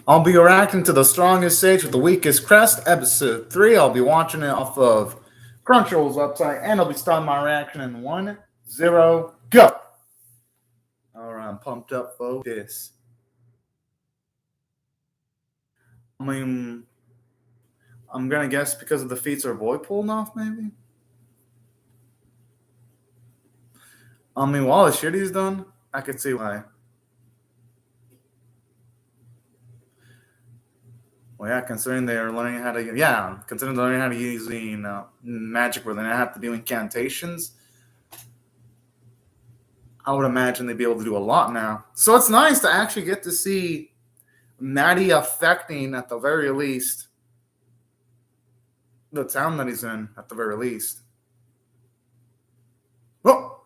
I'll be reacting to The Strongest Sage with the Weakest Crest, episode 3. I'll be watching it off of Crunchyroll's website, and I'll be starting my reaction in 1, 0, go! Alright, I'm pumped up for this. I'm gonna guess because of the feats our boy pulling off, maybe? While the shit he's done, I could see why. Well, yeah, considering they're learning how to, considering they're learning how to use magic where they don't have to do incantations, I would imagine they'd be able to do a lot now. So it's nice to actually get to see Maddie affecting, at the very least, the town that he's in, at the very least. Whoa!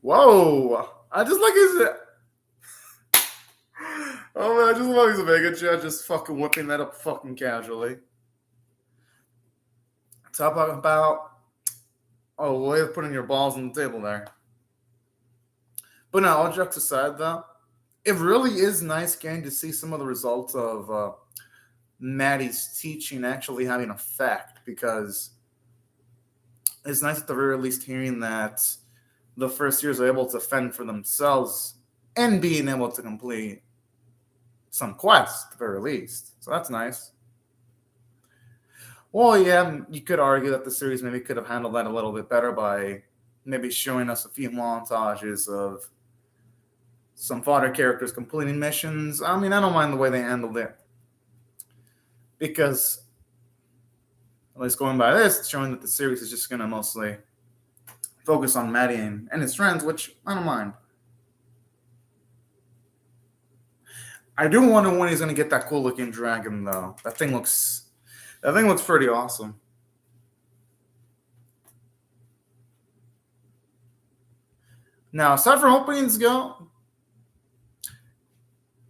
Whoa! I just like his... Oh man, I just love his Mega Chat just fucking whipping that up fucking casually. Talk about way of putting your balls on the table there. But no, all jokes aside though, it really is nice getting to see some of the results of Maddie's teaching actually having effect, because it's nice at the very least hearing that the first years are able to fend for themselves and being able to complete some quests at the very least. So that's nice. Well, yeah, you could argue that the series maybe could have handled that a little bit better by maybe showing us a few montages of some fodder characters completing missions. I mean, I don't mind the way they handled it, because at least going by this, it's showing that the series is just going to mostly focus on Maddie and his friends, which I don't mind. I do wonder when he's going to get that cool looking dragon, though. That thing looks pretty awesome. Now, aside from openings go,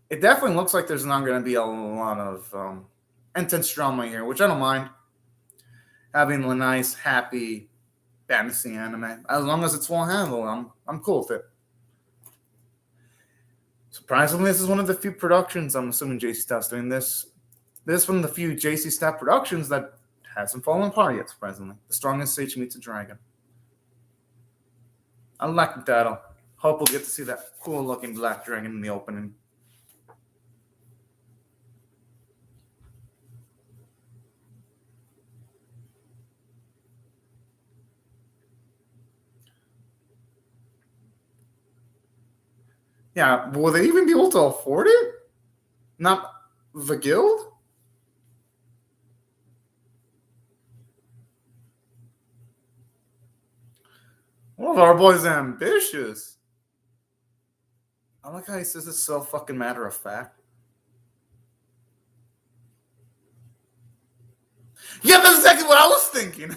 it definitely looks like there's not going to be a lot of intense drama here, which I don't mind. Having a nice, happy fantasy anime, as long as it's well handled, I'm cool with it. Surprisingly, this is one of the few productions, I'm assuming JC Staff's doing this. This is one of the few JC Staff productions that hasn't fallen apart yet, surprisingly. The Strongest Sage Meets a Dragon. I like the title. Hope we'll get to see that cool looking black dragon in the opening. Yeah, will they even be able to afford it? Not the guild? Well, our boy's ambitious. I like how he says it's so fucking matter of fact. Yeah, that's exactly what I was thinking.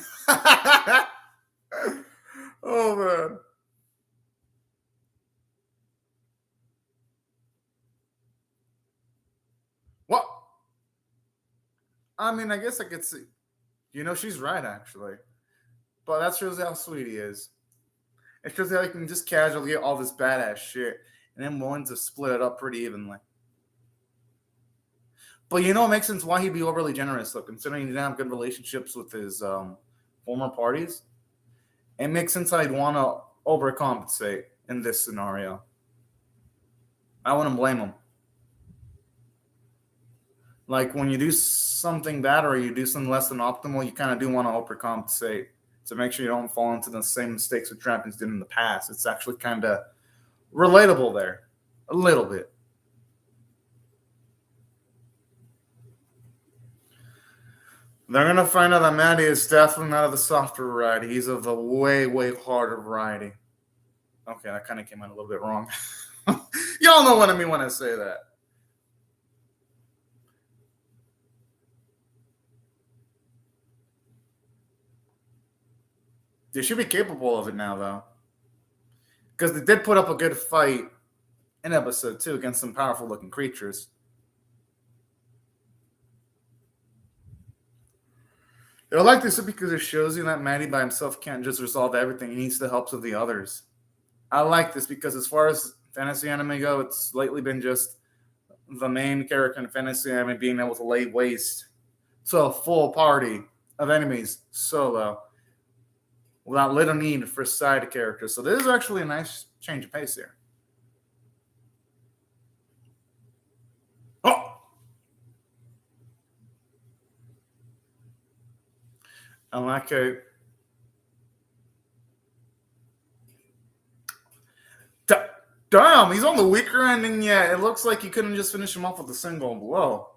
Oh, man. What? I mean, I guess I could see. She's right, actually. But that shows how sweet he is. It shows how he can just casually get all this badass shit and then willing to split it up pretty evenly. But it makes sense why he'd be overly generous, though, considering he didn't have good relationships with his former parties. It makes sense how he'd want to overcompensate in this scenario. I wouldn't blame him. Like, when you do something bad or you do something less than optimal, you kind of do want to overcompensate to make sure you don't fall into the same mistakes that Trappings did in the past. It's actually kind of relatable there. A little bit. They're going to find out that Maddie is definitely not of the softer variety. He's of the way, way harder variety. Okay, that kind of came out a little bit wrong. Y'all know what I mean when I say that. They should be capable of it now, though. Because they did put up a good fight in episode 2 against some powerful-looking creatures. I like this because it shows you that Maddie by himself can't just resolve everything. He needs the help of the others. I like this because as far as fantasy anime go, it's lately been just the main character in fantasy anime being able to lay waste to a full party of enemies solo without little need for side characters. So this is actually a nice change of pace here. Oh! I like it. Damn, he's on the weaker end, and yeah, it looks like you couldn't just finish him off with a single blow.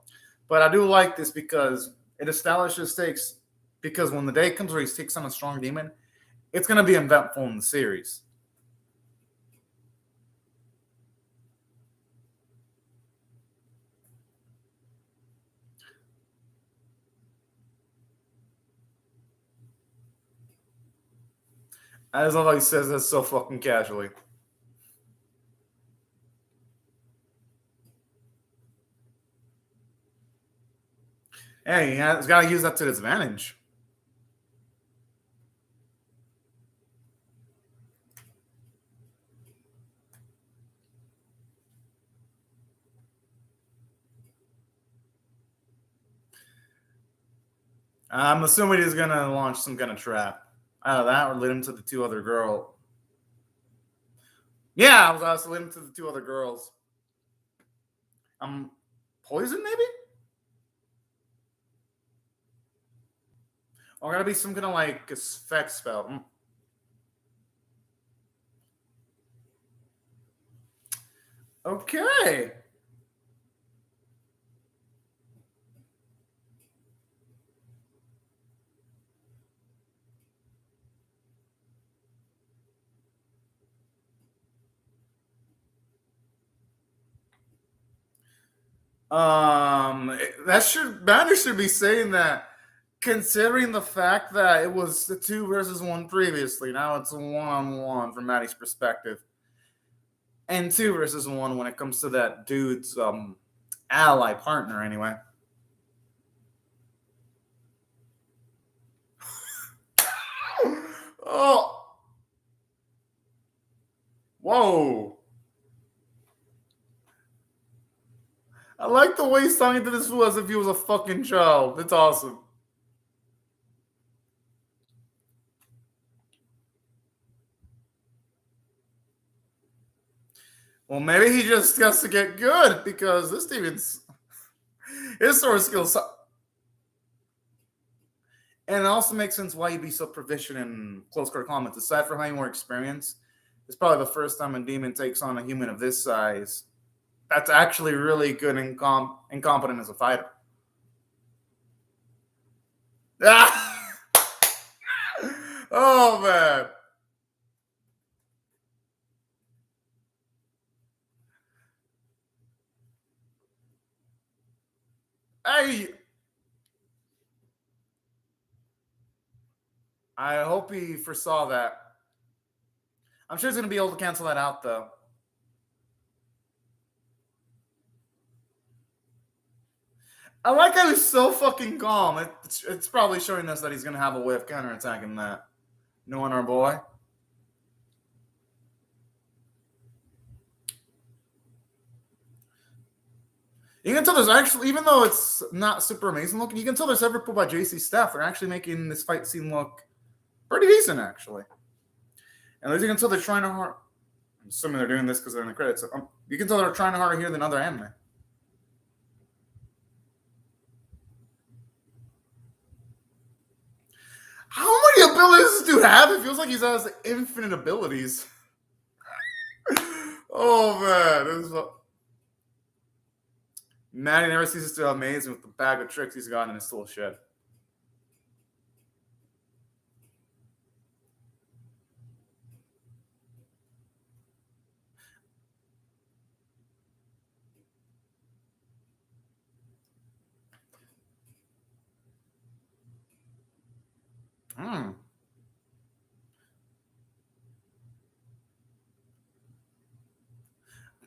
But I do like this because it establishes stakes. Because when the day comes where he takes on a strong demon, it's going to be eventful in the series. I just love how he says that so fucking casually. Hey, he's got to use that to his advantage. I'm assuming he's going to launch some kind of trap. Either that or lead him to the two other girls. Yeah, I was also lead him to the two other girls. Poison, maybe? Or gotta be some kind of like effect spell. Okay. Banner should be saying that, considering the fact that it was the 2 versus 1 previously. Now it's a 1-on-1 from Maddie's perspective, and 2 versus 1 when it comes to that dude's ally partner. Anyway. Oh. Whoa. I like the way he's talking to this fool as if he was a fucking child. It's awesome. Well, maybe he just has to get good because this demon's his sword skills. And it also makes sense why you'd be so proficient in close quarter combat. Aside from having more experience, it's probably the first time a demon takes on a human of this size that's actually really good and competent as a fighter. Oh, man. Hey. I hope he foresaw that. I'm sure he's going to be able to cancel that out, though. I like how he's so fucking calm. It's probably showing us that he's going to have a way of counterattacking that. Knowing our boy. You can tell there's actually, even though it's not super amazing looking, you can tell there's effort put by JC's staff. They're actually making this fight scene look pretty decent, actually. And as you can tell, they're trying to hard. I'm assuming they're doing this because they're in the credits. So, you can tell they're trying harder here than other anime. How many abilities does this dude have? It feels like he has infinite abilities. Oh, man. Maddie never ceases to amaze me with the bag of tricks he's got in his tool shed.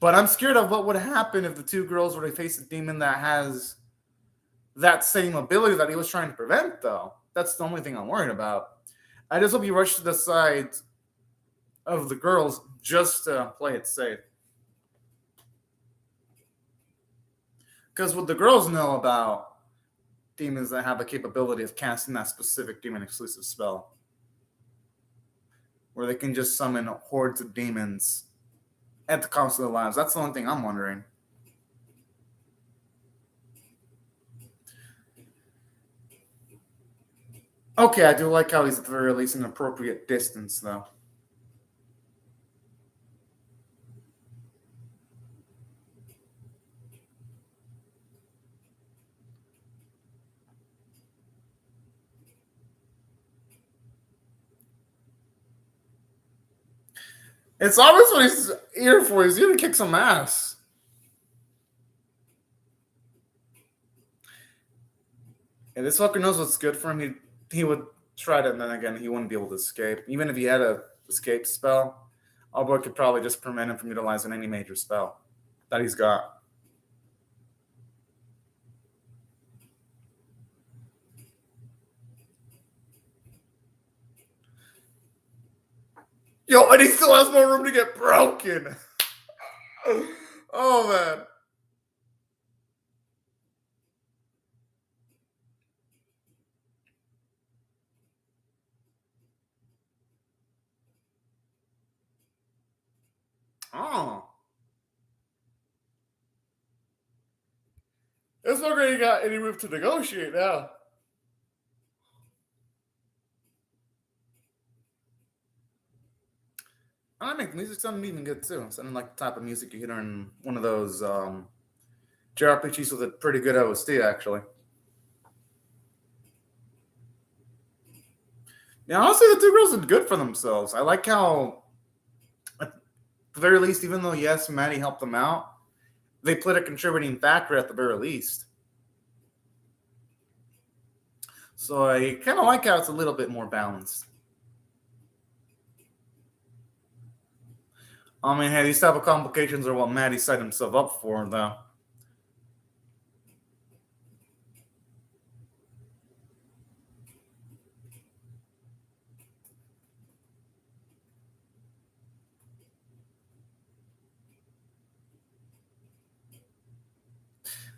But I'm scared of what would happen if the 2 girls were to face a demon that has that same ability that he was trying to prevent, though. That's the only thing I'm worried about. I just hope you rush to the side of the girls just to play it safe. Because what the girls know about demons that have the capability of casting that specific demon exclusive spell, where they can just summon hordes of demons at the cost of their lives. That's the only thing I'm wondering. Okay, I do like how he's at the very least an appropriate distance, though. It's obvious what he's here for. He's here to kick some ass. And this fucker knows what's good for him. He would try to, and then again, he wouldn't be able to escape. Even if he had a escape spell, our boy could probably just prevent him from utilizing any major spell that he's got. Yo, and he still has more room to get broken. Oh, man. Oh. This fucker ain't got any room to negotiate now. I think the music sounded even good too. Sounding like the type of music you hear in one of those JRPGs with a pretty good OST, actually. Yeah, honestly, the two girls did good for themselves. I like how, at the very least, even though, yes, Maddie helped them out, they played a contributing factor at the very least. So I kind of like how it's a little bit more balanced. I mean, hey, these type of complications are what Maddie set himself up for, though.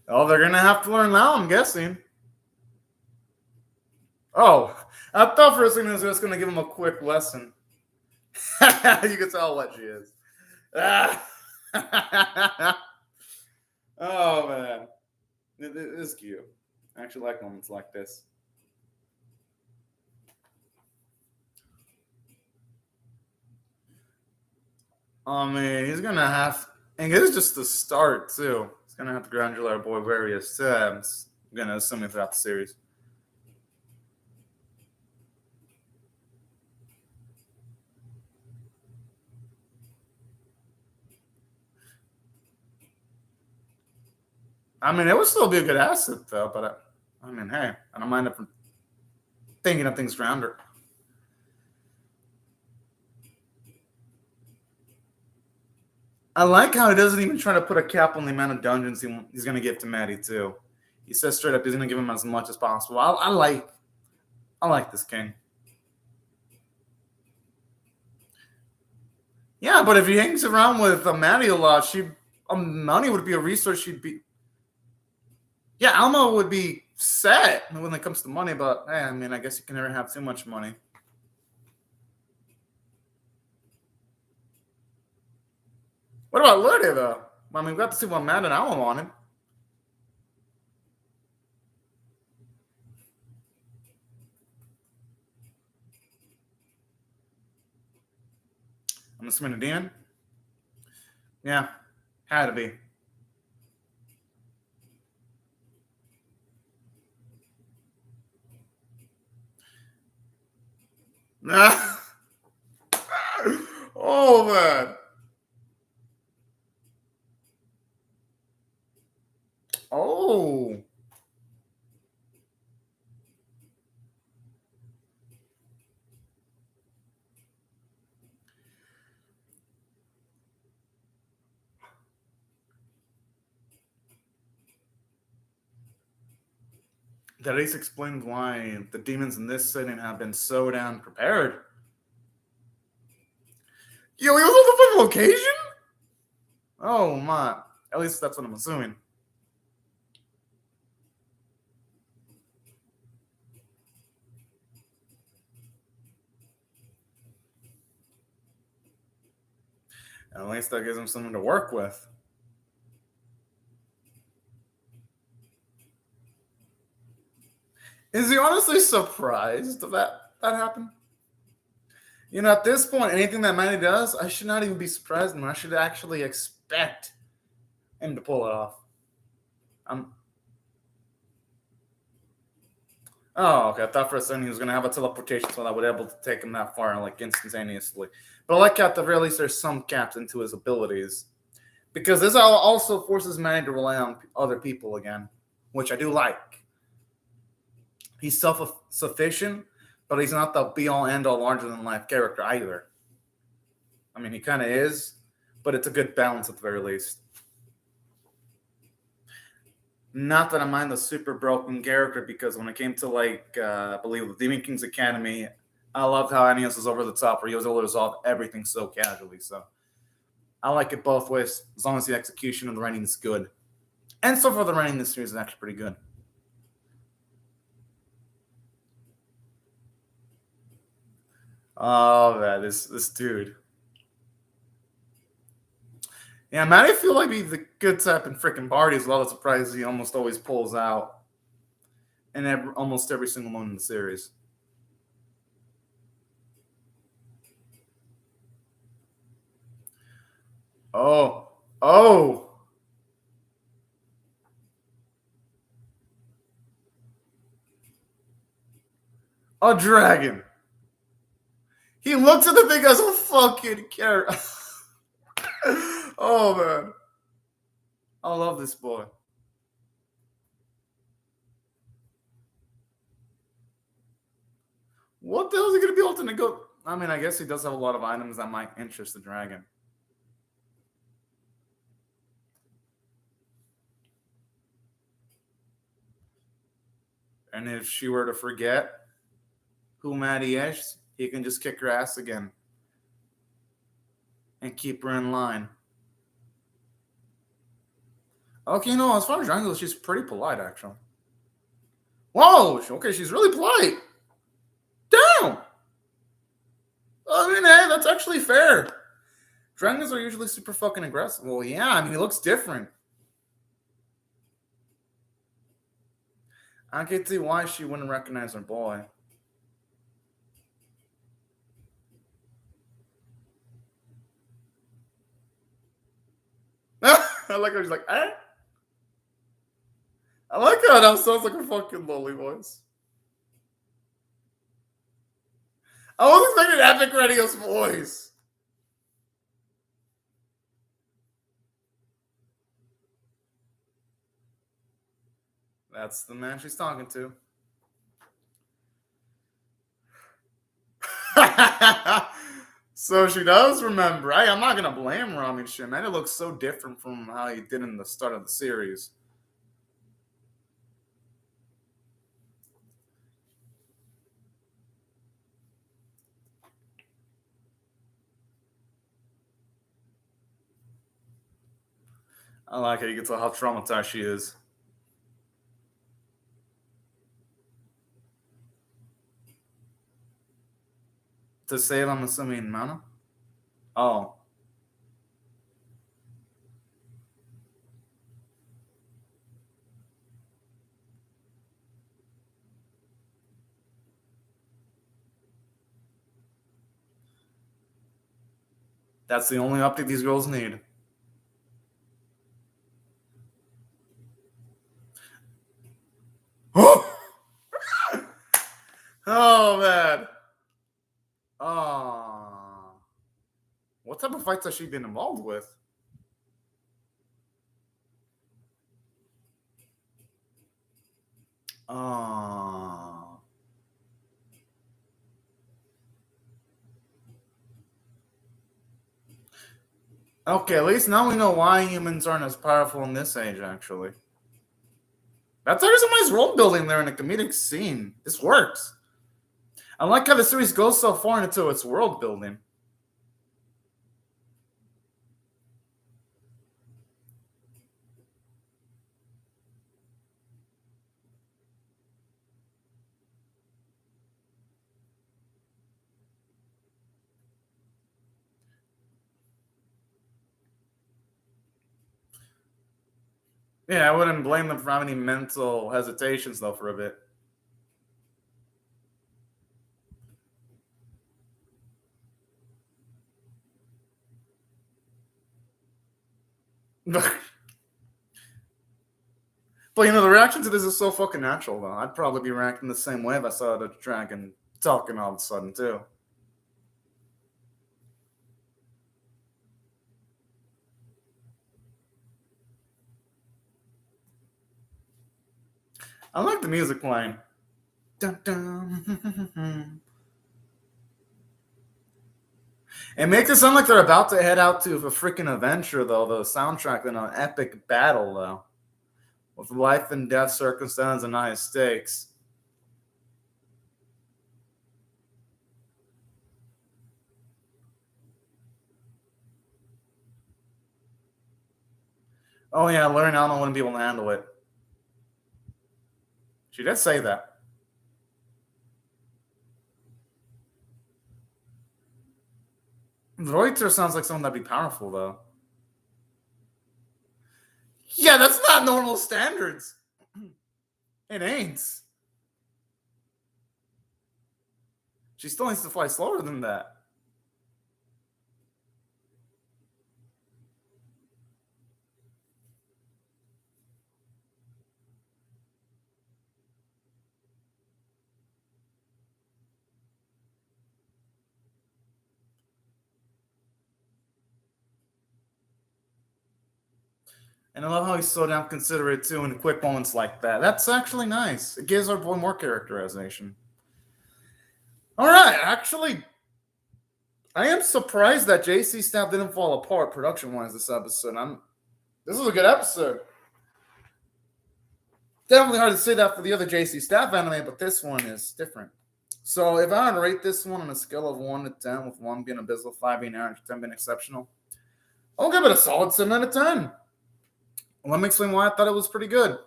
Oh, they're going to have to learn now, I'm guessing. Oh, I thought for a second I was just going to give him a quick lesson. You can tell what she is. Oh, man. It is cute. I actually like moments like this. I mean, he's going to have... And this is just the start, too. He's going to have to congratulate our boy various times. I'm going to assume throughout the series. I mean, it would still be a good asset, though. But, I mean, hey, I don't mind if I'm thinking of things around her. I like how he doesn't even try to put a cap on the amount of dungeons he's going to give to Maddie, too. He says straight up he's going to give him as much as possible. I like this king. Yeah, but if he hangs around with Maddie a lot, money would be a resource she'd be... Yeah, Alma would be set when it comes to money, but hey, I mean, I guess you can never have too much money. What about Lydia, though? I mean, we got to see what Matt and Alma wanted. I'm assuming a demon? Yeah, had to be. Oh, man. Oh. That at least explains why the demons in this setting have been so damn prepared. Yo, he was on the fucking location? Oh, my. At least that's what I'm assuming. At least that gives him something to work with. Is he honestly surprised that happened? You know, at this point, anything that Manny does, I should not even be surprised, and I should actually expect him to pull it off. Oh, okay. I thought for a second he was going to have a teleportation so that would be able to take him that far, like, instantaneously. But I like how at the very least there's some caps into his abilities. Because this also forces Manny to rely on other people again, which I do like. He's self-sufficient, but he's not the be-all, end-all, larger-than-life character either. I mean, he kind of is, but it's a good balance at the very least. Not that I mind the super broken character, because when it came to, like, I believe the Demon King's Academy, I loved how Anios was over the top, where he was able to resolve everything so casually. So I like it both ways, as long as the execution of the writing is good. And so far, the writing in this series is actually pretty good. Oh, man, this dude. Yeah, man, I feel like he's the good type in freaking parties. A lot of surprises he almost always pulls out in almost every single one in the series. Oh. A dragon. He looks at the thing as a fucking carrot. Oh, man. I love this boy. What the hell is he going to be able to go? I mean, I guess he does have a lot of items that might interest the dragon. And if she were to forget who Maddie is, he can just kick her ass again and keep her in line. Okay, no, as far as Dragon goes, she's pretty polite, actually. Whoa, okay, she's really polite. Damn! I mean, hey, that's actually fair. Dragons are usually super fucking aggressive. Well, yeah, I mean, he looks different. I can see why she wouldn't recognize her boy. I like how she's like, eh? I like how that sounds like a fucking lolly voice. I was expecting Epic Radio's voice. That's the man she's talking to. So she does remember. I'm not going to blame her. I mean, shit, man, it looks so different from how he did in the start of the series. I like it. You can tell how traumatized she is. To save, I'm assuming, Mana? Oh. That's the only update these girls need. Oh, man. Oh. What type of fights has she been involved with? Oh. Okay, at least now we know why humans aren't as powerful in this age, actually. That's actually some nice world building there in a comedic scene. This works. I like how the series goes so far into its world building. Yeah, I wouldn't blame them for having any mental hesitations, though, for a bit. But the reaction to this is so fucking natural, though. I'd probably be reacting the same way if I saw the dragon talking all of a sudden, too. I like the music playing. Dun, dun. It makes it sound like they're about to head out to a freaking adventure, though. The soundtrack in an epic battle, though, with life and death circumstances and high stakes. Oh yeah, Larry Allen wouldn't be able to handle it. She did say that. Reuter sounds like someone that'd be powerful, though. Yeah, that's not normal standards. It ain't. She still needs to fly slower than that. And I love how he's so damn considerate too in quick moments like that. That's actually nice. It gives our boy more characterization. All right, actually, I am surprised that JC Staff didn't fall apart production-wise this episode. This is a good episode. Definitely hard to say that for the other JC Staff anime, but this one is different. So if I had to rate this one on a scale of 1 to 10, with 1 being abysmal, 5 being average, 10 being exceptional, I'll give it a solid 7 out of 10. Let me explain why I thought it was pretty good.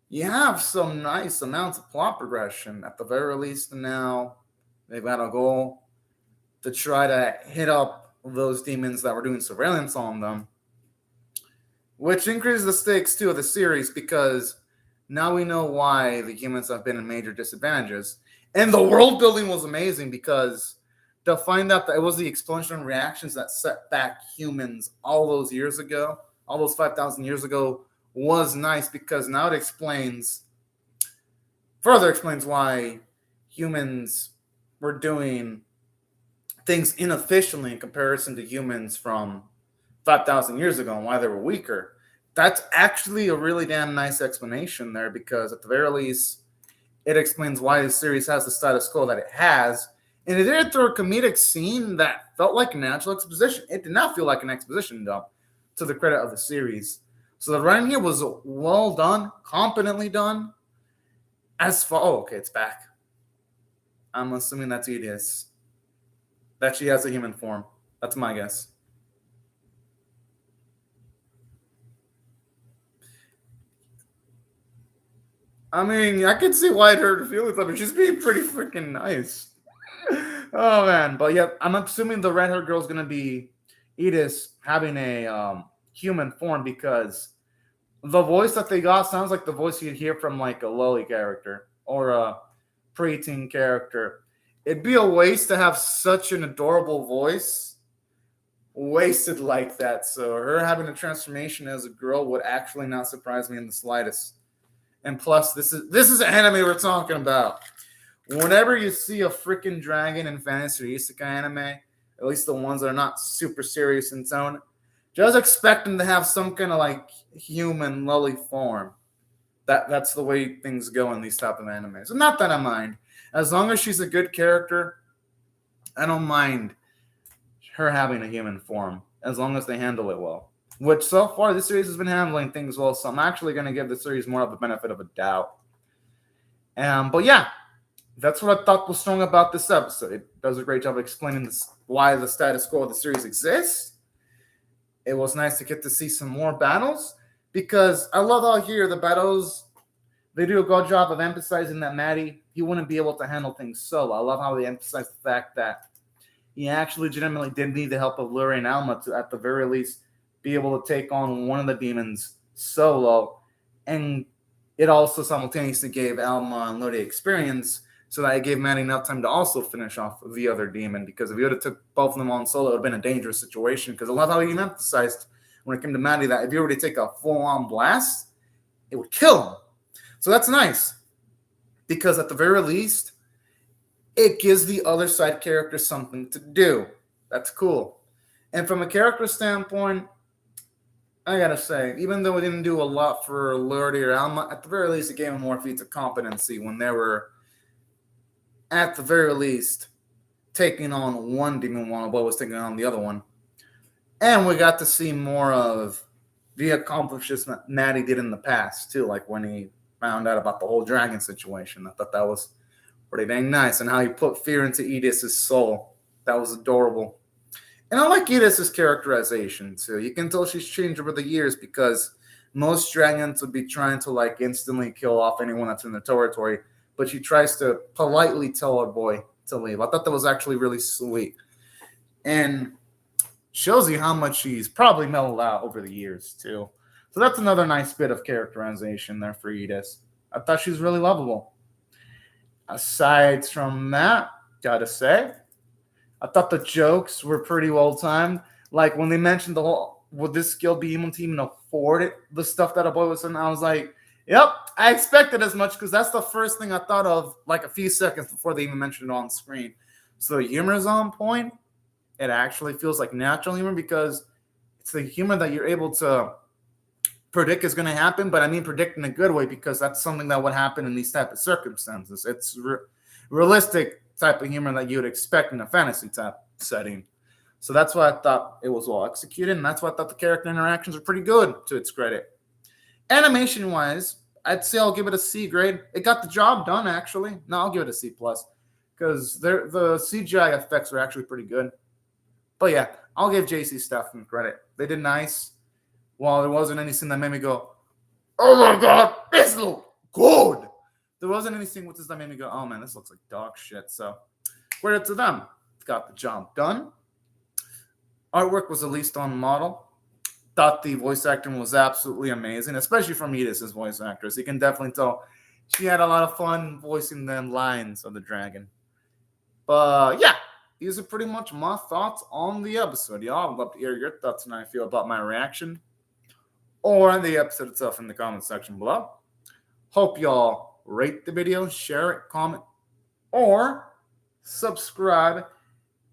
You have some nice amounts of plot progression. At the very least, now they've got a goal to try to hit up those demons that were doing surveillance on them, which increases the stakes too of the series, because now we know why the humans have been in major disadvantages. And the world building was amazing, because to find out that it was the explosion reactions that set back humans all those years ago, all those 5,000 years ago, was nice, because now it further explains why humans were doing things inefficiently in comparison to humans from 5,000 years ago and why they were weaker. That's actually a really damn nice explanation there, because at the very least, it explains why the series has the status quo that it has. And it did through a comedic scene that felt like natural exposition. It did not feel like an exposition dump, to the credit of the series. So the writing here was well done, competently done. It's back. I'm assuming that's Edis. That she has a human form. That's my guess. I mean, I can see why it hurt her feelings, but she's being pretty freaking nice. Oh man, but yeah, I'm assuming the red-haired girl's gonna be Edis having a human form, because the voice that they got sounds like the voice you'd hear from like a loli character or a preteen character. It'd be a waste to have such an adorable voice wasted like that. So her having a transformation as a girl would actually not surprise me in the slightest. And plus, this is an anime we're talking about. Whenever you see a freaking dragon in fantasy or isekai anime, at least the ones that are not super serious in tone, just expect them to have some kind of like human lily form. That's the way things go in these type of animes. And not that I mind. As long as she's a good character, I don't mind her having a human form, as long as they handle it well. Which so far this series has been handling things well, so I'm actually going to give the series more of the benefit of a doubt. But yeah, that's what I thought was strong about this episode. It does a great job of explaining why the status quo of the series exists. It was nice to get to see some more battles, because I love how here the battles, they do a good job of emphasizing that Maddie, he wouldn't be able to handle things solo. I love how they emphasize the fact that he actually legitimately did need the help of Lurie and Alma to, at the very least, be able to take on one of the demons solo, and it also simultaneously gave Alma and Lodi experience, so that it gave Maddie enough time to also finish off the other demon. Because if you would have took both of them on solo, it would have been a dangerous situation. Because a lot of how he emphasized when it came to Maddie that if you were to take a full-on blast, it would kill him. So that's nice, because at the very least, it gives the other side character something to do. That's cool. And from a character standpoint, I gotta say, even though we didn't do a lot for Lordy or Alma, at the very least, it gave them more feats of competency when they were, at the very least, taking on one demon while Boy was taking on the other one. And we got to see more of the accomplishments that Maddie did in the past, too, like when he found out about the whole dragon situation. I thought that was pretty dang nice, and how he put fear into Edith's soul. That was adorable. And I like Edith's characterization, too. You can tell she's changed over the years, because most dragons would be trying to, like, instantly kill off anyone that's in their territory, but she tries to politely tell her boy to leave. I thought that was actually really sweet. And shows you how much she's probably mellowed out over the years, too. So that's another nice bit of characterization there for Edith. I thought she was really lovable. Aside from that, gotta say, I thought the jokes were pretty well timed. Like when they mentioned the whole, would this skill be able to even afford it? The stuff that a boy was saying, I was like, yep, I expected as much, because that's the first thing I thought of like a few seconds before they even mentioned it on screen. So the humor is on point. It actually feels like natural humor, because it's the humor that you're able to predict is going to happen, but I mean predict in a good way, because that's something that would happen in these type of circumstances. It's realistic type of humor that you would expect in a fantasy type setting. So that's why I thought it was well executed, and that's why I thought the character interactions were pretty good, to its credit. Animation wise, I'd say I'll give it a C grade. It got the job done, actually. No, I'll give it a C plus, because the CGI effects are actually pretty good. But yeah, I'll give JC Stefan credit. They did nice. While there wasn't anything that made me go, oh my god, this looks good. There wasn't anything with this that made me go, oh man, this looks like dog shit. So credit to them. Got the job done. Artwork was at least on model. Thought the voice acting was absolutely amazing, especially from Edith's voice actress. You can definitely tell she had a lot of fun voicing the lines of the dragon. But yeah, these are pretty much my thoughts on the episode. Y'all, I'd love to hear your thoughts and how you feel about my reaction, or the episode itself, in the comment section below. Hope y'all rate the video, share it, comment, or subscribe.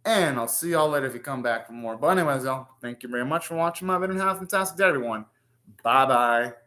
And I'll see y'all later if you come back for more. But anyways, y'all, thank you very much for watching my video, and have a fantastic day, everyone. Bye-bye.